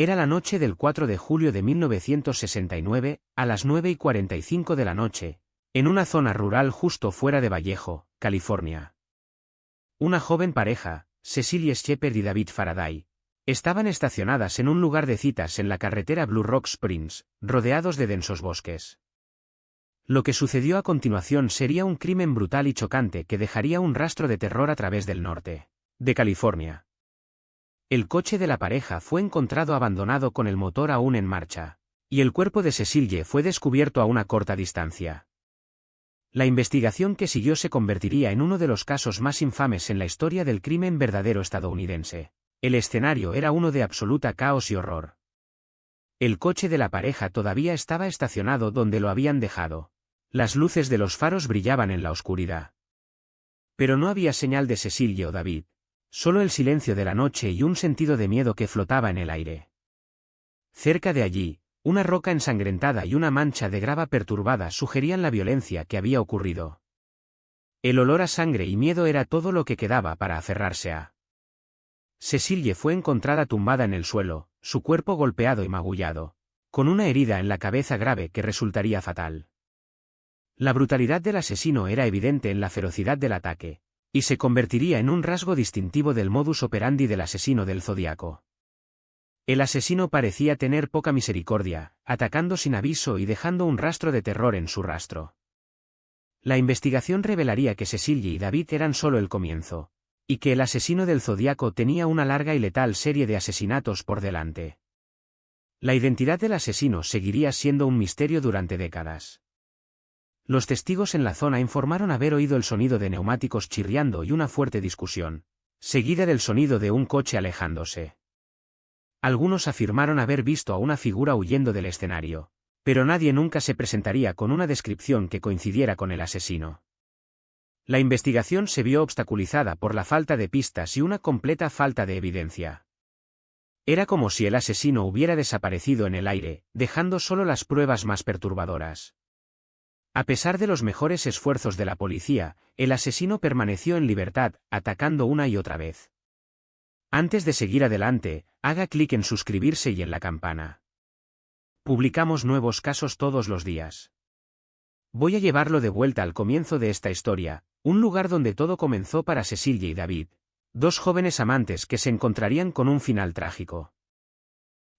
Era la noche del 4 de julio de 1969, a las 9:45 de la noche, en una zona rural justo fuera de Vallejo, California. Una joven pareja, Cecilia Shepard y David Faraday, estaban estacionadas en un lugar de citas en la carretera Blue Rock Springs, rodeados de densos bosques. Lo que sucedió a continuación sería un crimen brutal y chocante que dejaría un rastro de terror a través del norte de California. El coche de la pareja fue encontrado abandonado con el motor aún en marcha, y el cuerpo de Cecilia fue descubierto a una corta distancia. La investigación que siguió se convertiría en uno de los casos más infames en la historia del crimen verdadero estadounidense. El escenario era uno de absoluta caos y horror. El coche de la pareja todavía estaba estacionado donde lo habían dejado. Las luces de los faros brillaban en la oscuridad. Pero no había señal de Cecilia o David. Solo el silencio de la noche y un sentido de miedo que flotaba en el aire. Cerca de allí, una roca ensangrentada y una mancha de grava perturbada sugerían la violencia que había ocurrido. El olor a sangre y miedo era todo lo que quedaba para aferrarse a. Cecilia fue encontrada tumbada en el suelo, su cuerpo golpeado y magullado, con una herida en la cabeza grave que resultaría fatal. La brutalidad del asesino era evidente en la ferocidad del ataque, y se convertiría en un rasgo distintivo del modus operandi del asesino del Zodíaco. El asesino parecía tener poca misericordia, atacando sin aviso y dejando un rastro de terror en su rastro. La investigación revelaría que Cecilia y David eran solo el comienzo, y que el asesino del Zodíaco tenía una larga y letal serie de asesinatos por delante. La identidad del asesino seguiría siendo un misterio durante décadas. Los testigos en la zona informaron haber oído el sonido de neumáticos chirriando y una fuerte discusión, seguida del sonido de un coche alejándose. Algunos afirmaron haber visto a una figura huyendo del escenario, pero nadie nunca se presentaría con una descripción que coincidiera con el asesino. La investigación se vio obstaculizada por la falta de pistas y una completa falta de evidencia. Era como si el asesino hubiera desaparecido en el aire, dejando solo las pruebas más perturbadoras. A pesar de los mejores esfuerzos de la policía, el asesino permaneció en libertad, atacando una y otra vez. Antes de seguir adelante, haga clic en suscribirse y en la campana. Publicamos nuevos casos todos los días. Voy a llevarlo de vuelta al comienzo de esta historia, un lugar donde todo comenzó para Cecilia y David, dos jóvenes amantes que se encontrarían con un final trágico.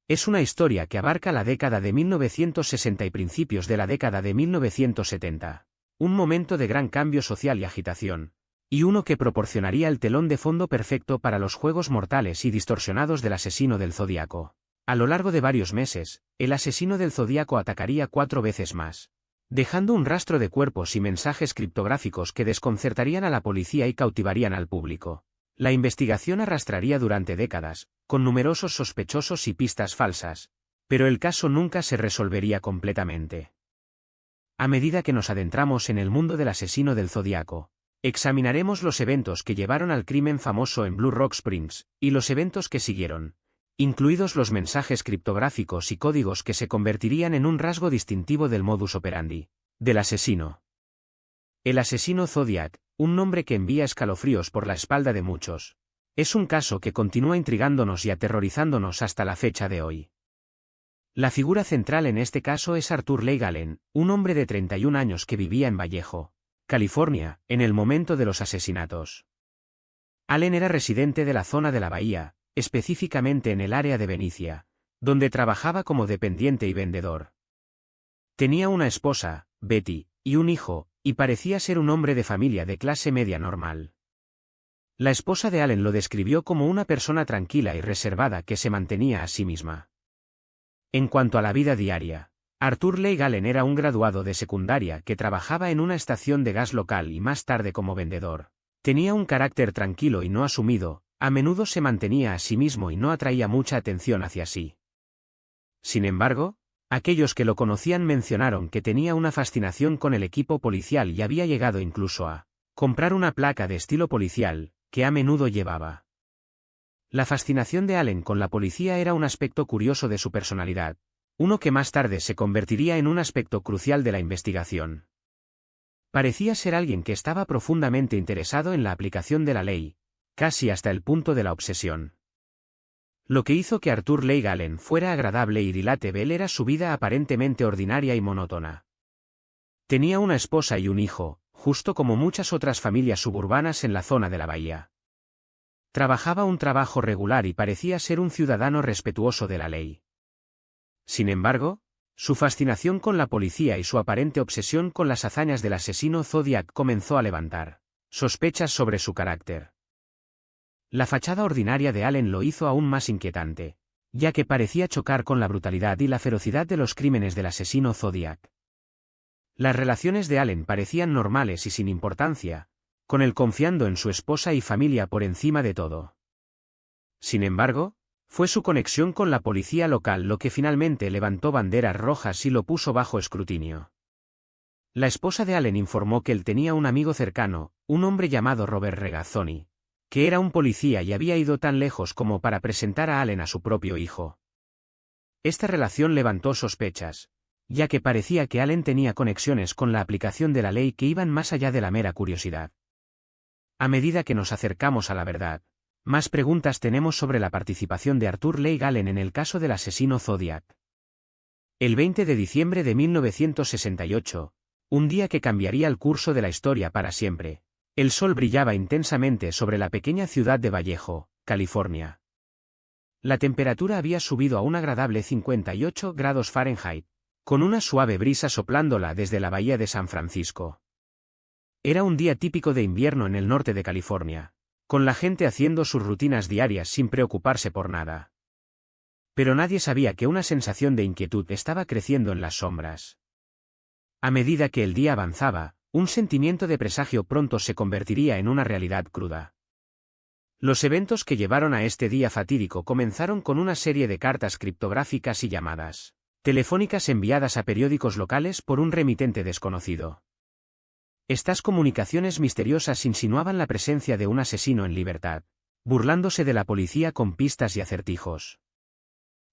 Es una historia que abarca la década de 1960 y principios de la década de 1970, un momento de gran cambio social y agitación, y uno que proporcionaría el telón de fondo perfecto para los juegos mortales y distorsionados del asesino del Zodíaco. A lo largo de varios meses, el asesino del Zodíaco atacaría 4 veces más, dejando un rastro de cuerpos y mensajes criptográficos que desconcertarían a la policía y cautivarían al público. La investigación arrastraría durante décadas, con numerosos sospechosos y pistas falsas, pero el caso nunca se resolvería completamente. A medida que nos adentramos en el mundo del asesino del Zodíaco, examinaremos los eventos que llevaron al crimen famoso en Blue Rock Springs, y los eventos que siguieron, incluidos los mensajes criptográficos y códigos que se convertirían en un rasgo distintivo del modus operandi del asesino. El asesino Zodiac, un nombre que envía escalofríos por la espalda de muchos. Es un caso que continúa intrigándonos y aterrorizándonos hasta la fecha de hoy. La figura central en este caso es Arthur Leigh Allen, un hombre de 31 años que vivía en Vallejo, California, en el momento de los asesinatos. Allen era residente de la zona de la bahía, específicamente en el área de Benicia, donde trabajaba como dependiente y vendedor. Tenía una esposa, Betty, y un hijo, y parecía ser un hombre de familia de clase media normal. La esposa de Allen lo describió como una persona tranquila y reservada que se mantenía a sí misma. En cuanto a la vida diaria, Arthur Leigh Allen era un graduado de secundaria que trabajaba en una estación de gas local y más tarde como vendedor. Tenía un carácter tranquilo y no asumido, a menudo se mantenía a sí mismo y no atraía mucha atención hacia sí. Sin embargo, aquellos que lo conocían mencionaron que tenía una fascinación con el equipo policial y había llegado incluso a comprar una placa de estilo policial, que a menudo llevaba. La fascinación de Allen con la policía era un aspecto curioso de su personalidad, uno que más tarde se convertiría en un aspecto crucial de la investigación. Parecía ser alguien que estaba profundamente interesado en la aplicación de la ley, casi hasta el punto de la obsesión. Lo que hizo que Arthur Leigh Allen fuera agradable y relatable era su vida aparentemente ordinaria y monótona. Tenía una esposa y un hijo, justo como muchas otras familias suburbanas en la zona de la bahía. Trabajaba un trabajo regular y parecía ser un ciudadano respetuoso de la ley. Sin embargo, su fascinación con la policía y su aparente obsesión con las hazañas del asesino Zodiac comenzó a levantar sospechas sobre su carácter. La fachada ordinaria de Allen lo hizo aún más inquietante, ya que parecía chocar con la brutalidad y la ferocidad de los crímenes del asesino Zodiac. Las relaciones de Allen parecían normales y sin importancia, con él confiando en su esposa y familia por encima de todo. Sin embargo, fue su conexión con la policía local lo que finalmente levantó banderas rojas y lo puso bajo escrutinio. La esposa de Allen informó que él tenía un amigo cercano, un hombre llamado Robert Regazzoni, que era un policía y había ido tan lejos como para presentar a Allen a su propio hijo. Esta relación levantó sospechas, ya que parecía que Allen tenía conexiones con la aplicación de la ley que iban más allá de la mera curiosidad. A medida que nos acercamos a la verdad, más preguntas tenemos sobre la participación de Arthur Leigh Allen en el caso del asesino Zodiac. El 20 de diciembre de 1968, un día que cambiaría el curso de la historia para siempre, el sol brillaba intensamente sobre la pequeña ciudad de Vallejo, California. La temperatura había subido a un agradable 58 grados Fahrenheit, con una suave brisa soplándola desde la bahía de San Francisco. Era un día típico de invierno en el norte de California, con la gente haciendo sus rutinas diarias sin preocuparse por nada. Pero nadie sabía que una sensación de inquietud estaba creciendo en las sombras. A medida que el día avanzaba, un sentimiento de presagio pronto se convertiría en una realidad cruda. Los eventos que llevaron a este día fatídico comenzaron con una serie de cartas criptográficas y llamadas telefónicas enviadas a periódicos locales por un remitente desconocido. Estas comunicaciones misteriosas insinuaban la presencia de un asesino en libertad, burlándose de la policía con pistas y acertijos.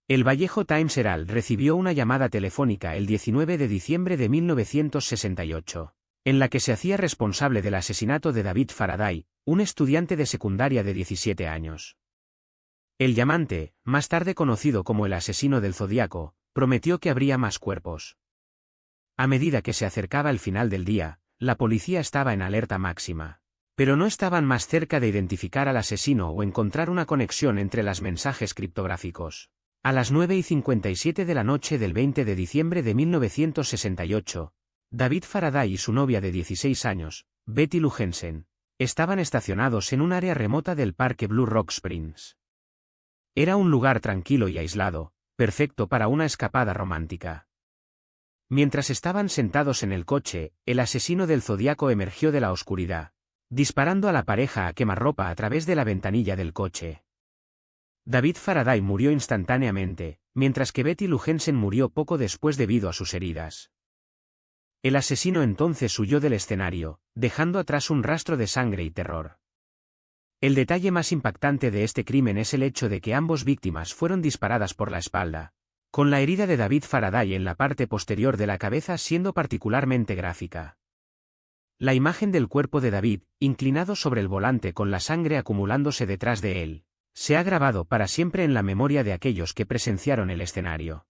El Vallejo Times Herald recibió una llamada telefónica el 19 de diciembre de 1968, en la que se hacía responsable del asesinato de David Faraday, un estudiante de secundaria de 17 años. El llamante, más tarde conocido como el asesino del Zodíaco, prometió que habría más cuerpos. A medida que se acercaba el final del día, la policía estaba en alerta máxima, pero no estaban más cerca de identificar al asesino o encontrar una conexión entre los mensajes criptográficos. A las 9:57 de la noche del 20 de diciembre de 1968, David Faraday y su novia de 16 años, Betty Lou Jensen, estaban estacionados en un área remota del parque Blue Rock Springs. Era un lugar tranquilo y aislado, perfecto para una escapada romántica. Mientras estaban sentados en el coche, el asesino del Zodíaco emergió de la oscuridad, disparando a la pareja a quemarropa a través de la ventanilla del coche. David Faraday murió instantáneamente, mientras que Betty Lou Jensen murió poco después debido a sus heridas. El asesino entonces huyó del escenario, dejando atrás un rastro de sangre y terror. El detalle más impactante de este crimen es el hecho de que ambos víctimas fueron disparadas por la espalda, con la herida de David Faraday en la parte posterior de la cabeza siendo particularmente gráfica. La imagen del cuerpo de David, inclinado sobre el volante con la sangre acumulándose detrás de él, se ha grabado para siempre en la memoria de aquellos que presenciaron el escenario.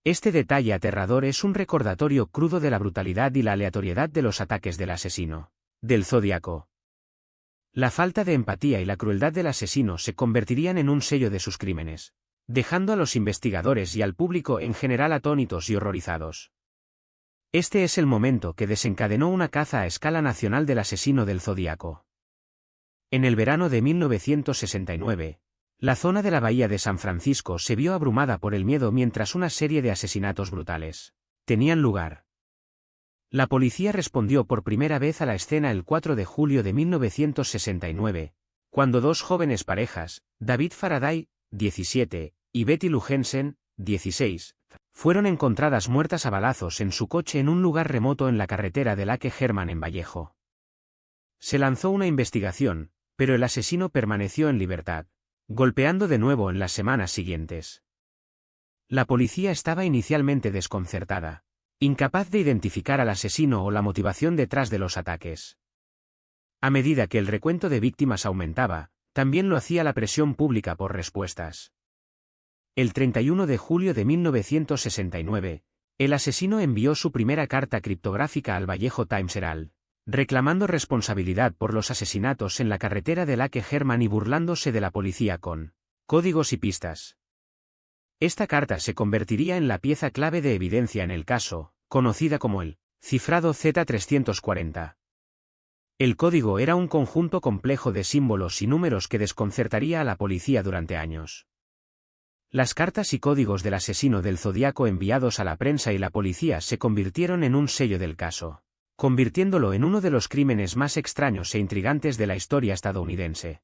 Este detalle aterrador es un recordatorio crudo de la brutalidad y la aleatoriedad de los ataques del asesino, del Zodíaco. La falta de empatía y la crueldad del asesino se convertirían en un sello de sus crímenes, dejando a los investigadores y al público en general atónitos y horrorizados. Este es el momento que desencadenó una caza a escala nacional del asesino del Zodíaco. En el verano de 1969, la zona de la bahía de San Francisco se vio abrumada por el miedo mientras una serie de asesinatos brutales tenían lugar. La policía respondió por primera vez a la escena el 4 de julio de 1969, cuando dos jóvenes parejas, David Faraday, 17, y Betty Lou Jensen, 16, fueron encontradas muertas a balazos en su coche en un lugar remoto en la carretera de Lake Herman en Vallejo. Se lanzó una investigación, pero el asesino permaneció en libertad, golpeando de nuevo en las semanas siguientes. La policía estaba inicialmente desconcertada, incapaz de identificar al asesino o la motivación detrás de los ataques. A medida que el recuento de víctimas aumentaba, También lo hacía la presión pública por respuestas. El 31 de julio de 1969, el asesino envió su primera carta criptográfica al Vallejo Times Herald, reclamando responsabilidad por los asesinatos en la carretera de Lake Herman y burlándose de la policía con códigos y pistas. Esta carta se convertiría en la pieza clave de evidencia en el caso, conocida como el cifrado Z340. El código era un conjunto complejo de símbolos y números que desconcertaría a la policía durante años. Las cartas y códigos del asesino del Zodíaco enviados a la prensa y la policía se convirtieron en un sello del caso, convirtiéndolo en uno de los crímenes más extraños e intrigantes de la historia estadounidense.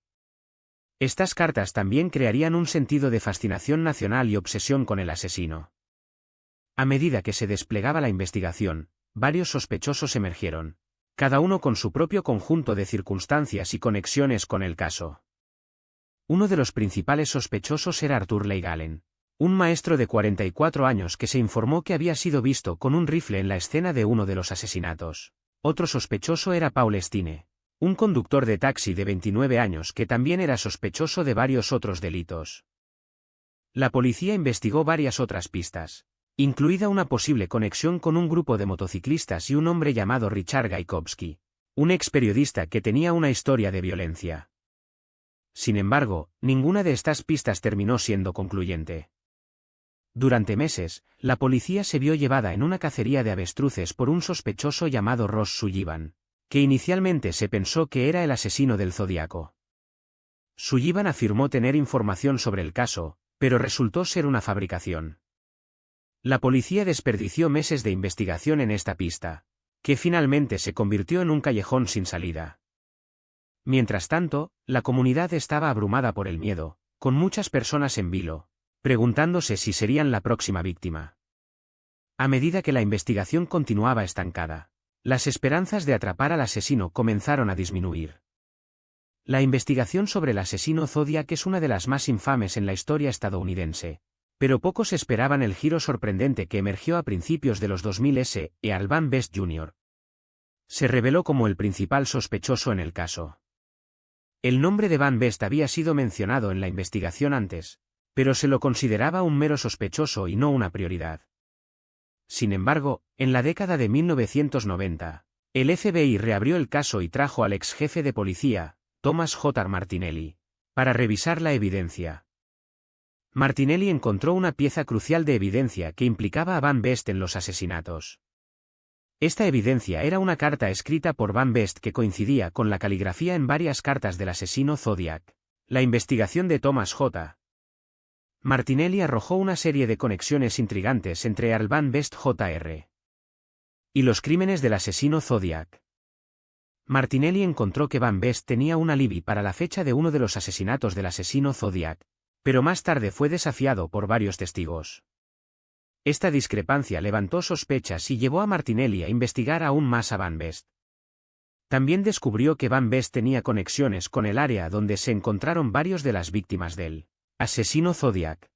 Estas cartas también crearían un sentido de fascinación nacional y obsesión con el asesino. A medida que se desplegaba la investigación, varios sospechosos emergieron, cada uno con su propio conjunto de circunstancias y conexiones con el caso. Uno de los principales sospechosos era Arthur Leigh Allen, un maestro de 44 años que se informó que había sido visto con un rifle en la escena de uno de los asesinatos. Otro sospechoso era Paul Stine, un conductor de taxi de 29 años que también era sospechoso de varios otros delitos. La policía investigó varias otras pistas, incluida una posible conexión con un grupo de motociclistas y un hombre llamado Richard Gaikowski, un ex periodista que tenía una historia de violencia. Sin embargo, ninguna de estas pistas terminó siendo concluyente. Durante meses, la policía se vio llevada en una cacería de avestruces por un sospechoso llamado Ross Sullivan, que inicialmente se pensó que era el asesino del Zodíaco. Sullivan afirmó tener información sobre el caso, pero resultó ser una fabricación. La policía desperdició meses de investigación en esta pista, que finalmente se convirtió en un callejón sin salida. Mientras tanto, la comunidad estaba abrumada por el miedo, con muchas personas en vilo, preguntándose si serían la próxima víctima. A medida que la investigación continuaba estancada, las esperanzas de atrapar al asesino comenzaron a disminuir. La investigación sobre el asesino Zodiac es una de las más infames en la historia estadounidense, pero pocos esperaban el giro sorprendente que emergió a principios de los 2000 Earl Van Best Jr. se reveló como el principal sospechoso en el caso. El nombre de Van Best había sido mencionado en la investigación antes, pero se lo consideraba un mero sospechoso y no una prioridad. Sin embargo, en la década de 1990, el FBI reabrió el caso y trajo al ex jefe de policía, Thomas J. Martinelli, para revisar la evidencia. Martinelli encontró una pieza crucial de evidencia que implicaba a Van Best en los asesinatos. Esta evidencia era una carta escrita por Van Best que coincidía con la caligrafía en varias cartas del asesino Zodiac. La investigación de Thomas J. Martinelli arrojó una serie de conexiones intrigantes entre Earl Van Best Jr. y los crímenes del asesino Zodiac. Martinelli encontró que Van Best tenía un alibi para la fecha de uno de los asesinatos del asesino Zodiac, pero más tarde fue desafiado por varios testigos. Esta discrepancia levantó sospechas y llevó a Martinelli a investigar aún más a Van Best. También descubrió que Van Best tenía conexiones con el área donde se encontraron varios de las víctimas del asesino Zodiac.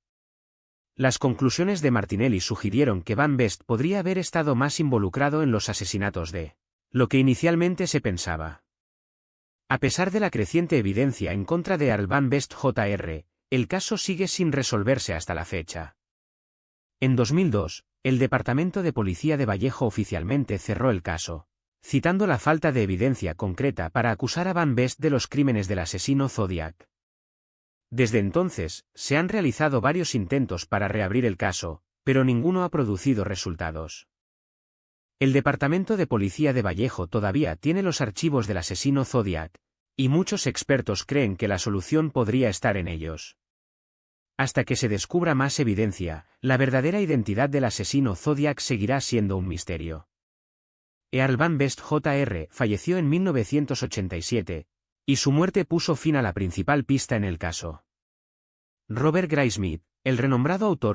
Las conclusiones de Martinelli sugirieron que Van Best podría haber estado más involucrado en los asesinatos de lo que inicialmente se pensaba. A pesar de la creciente evidencia en contra de Earl Van Best Jr., el caso sigue sin resolverse hasta la fecha. En 2002, el Departamento de Policía de Vallejo oficialmente cerró el caso, citando la falta de evidencia concreta para acusar a Van Best de los crímenes del asesino Zodiac. Desde entonces, se han realizado varios intentos para reabrir el caso, pero ninguno ha producido resultados. El Departamento de Policía de Vallejo todavía tiene los archivos del asesino Zodiac, y muchos expertos creen que la solución podría estar en ellos. Hasta que se descubra más evidencia, la verdadera identidad del asesino Zodiac seguirá siendo un misterio. Earl Van Best Jr. falleció en 1987, y su muerte puso fin a la principal pista en el caso. Robert Graysmith, el renombrado autor